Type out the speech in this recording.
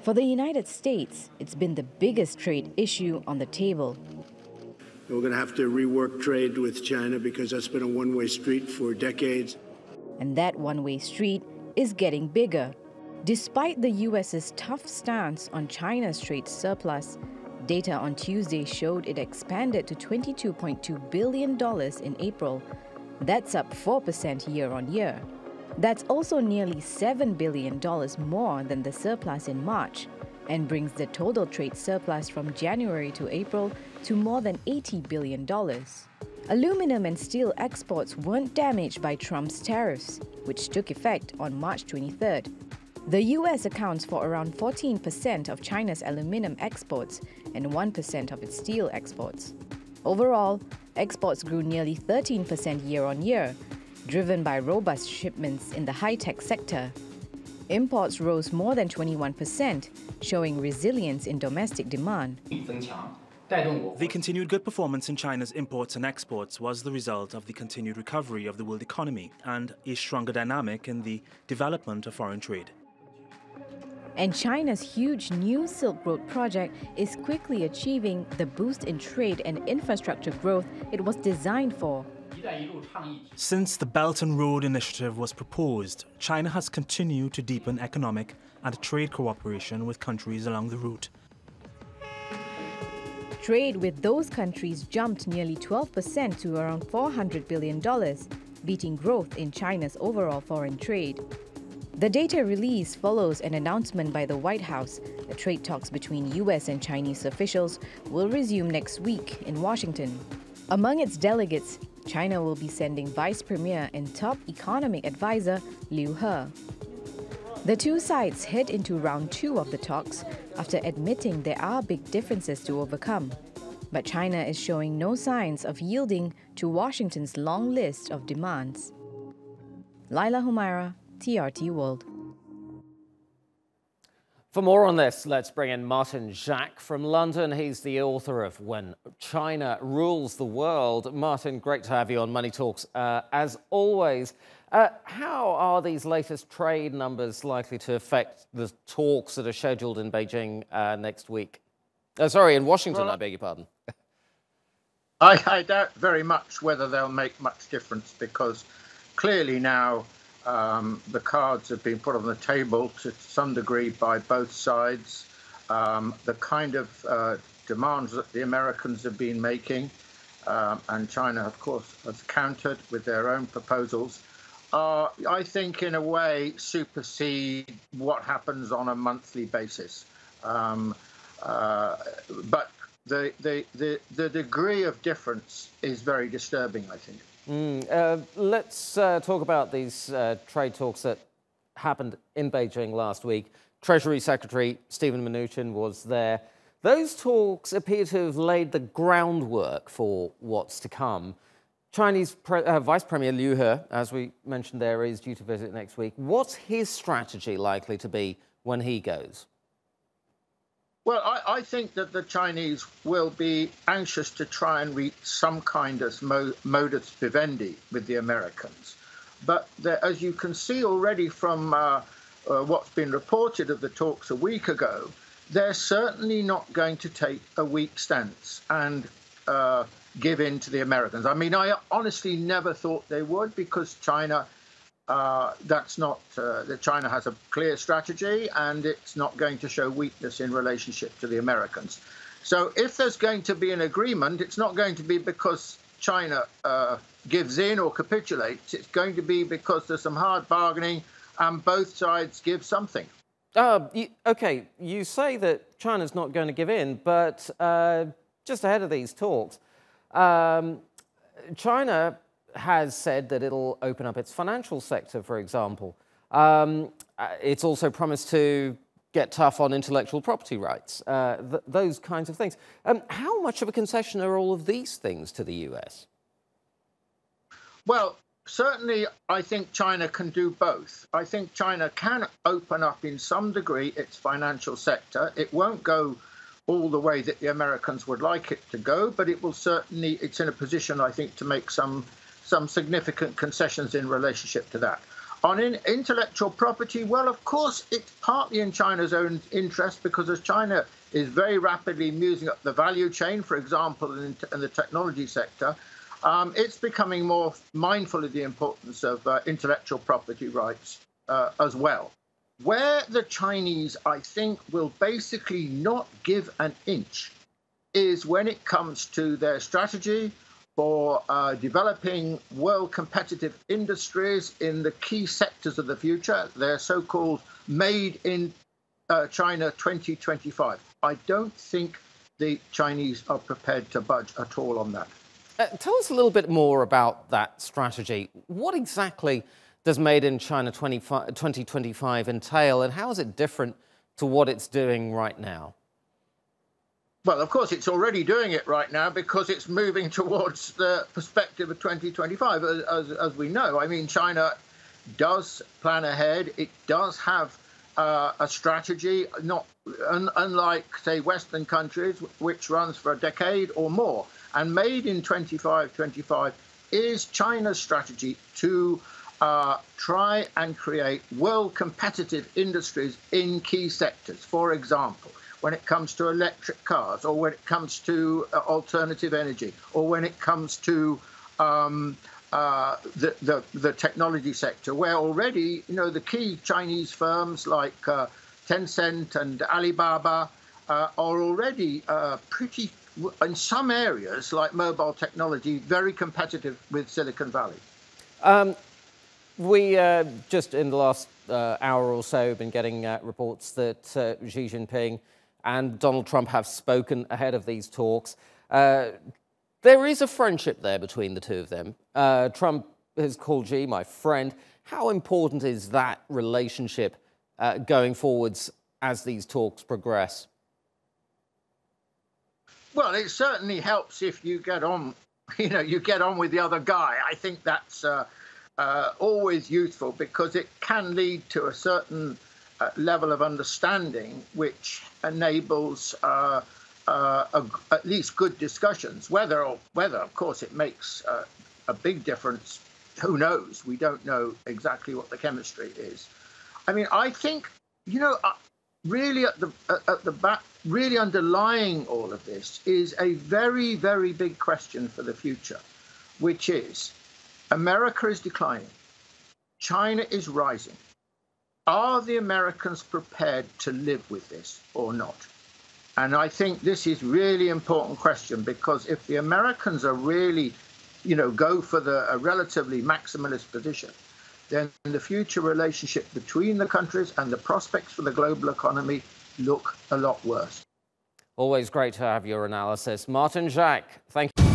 For the United States, it's been the biggest trade issue on the table. We're going to have to rework trade with China because that's been a one-way street for decades. And that one-way street is getting bigger. Despite the US's tough stance on China's trade surplus, data on Tuesday showed it expanded to $22.2 billion in April. That's up 4% year on year. That's also nearly $7 billion more than the surplus in March, and brings the total trade surplus from January to April to more than $80 billion. Aluminum and steel exports weren't damaged by Trump's tariffs, which took effect on March 23rd. The US accounts for around 14% of China's aluminum exports and 1% of its steel exports. Overall, exports grew nearly 13% year on year, driven by robust shipments in the high-tech sector. Imports rose more than 21%, showing resilience in domestic demand. The continued good performance in China's imports and exports was the result of the continued recovery of the world economy and a stronger dynamic in the development of foreign trade. And China's huge new Silk Road project is quickly achieving the boost in trade and infrastructure growth it was designed for. Since the Belt and Road Initiative was proposed, China has continued to deepen economic and trade cooperation with countries along the route. Trade with those countries jumped nearly 12% to around $400 billion, beating growth in China's overall foreign trade. The data release follows an announcement by the White House that trade talks between US and Chinese officials will resume next week in Washington. Among its delegates, China will be sending Vice Premier and top economic advisor Liu He. The two sides head into round 2 of the talks after admitting there are big differences to overcome. But China is showing no signs of yielding to Washington's long list of demands. Laila Humairah, TRT World. For more on this, let's bring in Martin Jacques from London. He's the author of When China Rules the World. Martin, great to have you on Money Talks, as always. How are these latest trade numbers likely to affect the talks that are scheduled in Beijing next week? Sorry, in Washington, well, I beg your pardon. I doubt very much whether they'll make much difference, because clearly now the cards have been put on the table to some degree by both sides. The kind of demands that the Americans have been making, and China, of course, has countered with their own proposals, I think, in a way, supersede what happens on a monthly basis. But the degree of difference is very disturbing, I think. Let's talk about these trade talks that happened in Beijing last week. Treasury Secretary Steven Mnuchin was there. Those talks appear to have laid the groundwork for what's to come. Chinese Vice Premier Liu He, as we mentioned there, is due to visit next week. What's his strategy likely to be when he goes? Well, I think that the Chinese will be anxious to try and reach some kind of modus vivendi with the Americans. But as you can see already from what's been reported of the talks a week ago, they're certainly not going to take a weak stance and give in to the Americans. I mean, I honestly never thought they would, because China, China has a clear strategy, and it's not going to show weakness in relationship to the Americans. So if there's going to be an agreement, it's not going to be because China gives in or capitulates. It's going to be because there's some hard bargaining and both sides give something. OK, you say that China's not going to give in, but just ahead of these talks, China has said that it'll open up its financial sector, for example. It's also promised to get tough on intellectual property rights, those kinds of things. How much of a concession are all of these things to the US? Well, certainly I think China can do both. I think China can open up in some degree its financial sector. It won't go all the way that the Americans would like it to go, but it will certainly, it's in a position, I think, to make some significant concessions in relationship to that. On intellectual property, well, of course, it's partly in China's own interest, because as China is very rapidly moving up the value chain, for example, in the technology sector, it's becoming more mindful of the importance of intellectual property rights as well. Where the Chinese, I think, will basically not give an inch is when it comes to their strategy for developing world competitive industries in the key sectors of the future, their so-called Made in China 2025. I don't think the Chinese are prepared to budge at all on that. Tell us a little bit more about that strategy. What exactly does Made in China 2025 entail, and how is it different to what it's doing right now? Well, of course, it's already doing it right now, because it's moving towards the perspective of 2025, as we know. I mean, China does plan ahead. It does have a strategy, not unlike, say, Western countries, which runs for a decade or more. And Made in 2025 is China's strategy to try and create world competitive industries in key sectors. For example, when it comes to electric cars, or when it comes to alternative energy, or when it comes to the technology sector, where already, you know, the key Chinese firms like Tencent and Alibaba are already pretty, in some areas like mobile technology, very competitive with Silicon Valley. We just in the last hour or so been getting reports that Xi Jinping and Donald Trump have spoken ahead of these talks. There is a friendship there between the two of them. Trump has called Xi my friend. How important is that relationship going forwards as these talks progress? Well, it certainly helps if you get on, you get on with the other guy. I think that's always useful, because it can lead to a certain level of understanding, which enables at least good discussions. Whether, of course, it makes a big difference, who knows? We don't know exactly what the chemistry is. I mean, I think, really at the back, really underlying all of this is a very, very big question for the future, which is America is declining, China is rising. Are the Americans prepared to live with this or not? And I think this is really important question, because if the Americans are really, go for a relatively maximalist position, then the future relationship between the countries and the prospects for the global economy look a lot worse. Always great to have your analysis. Martin Jacques, thank you.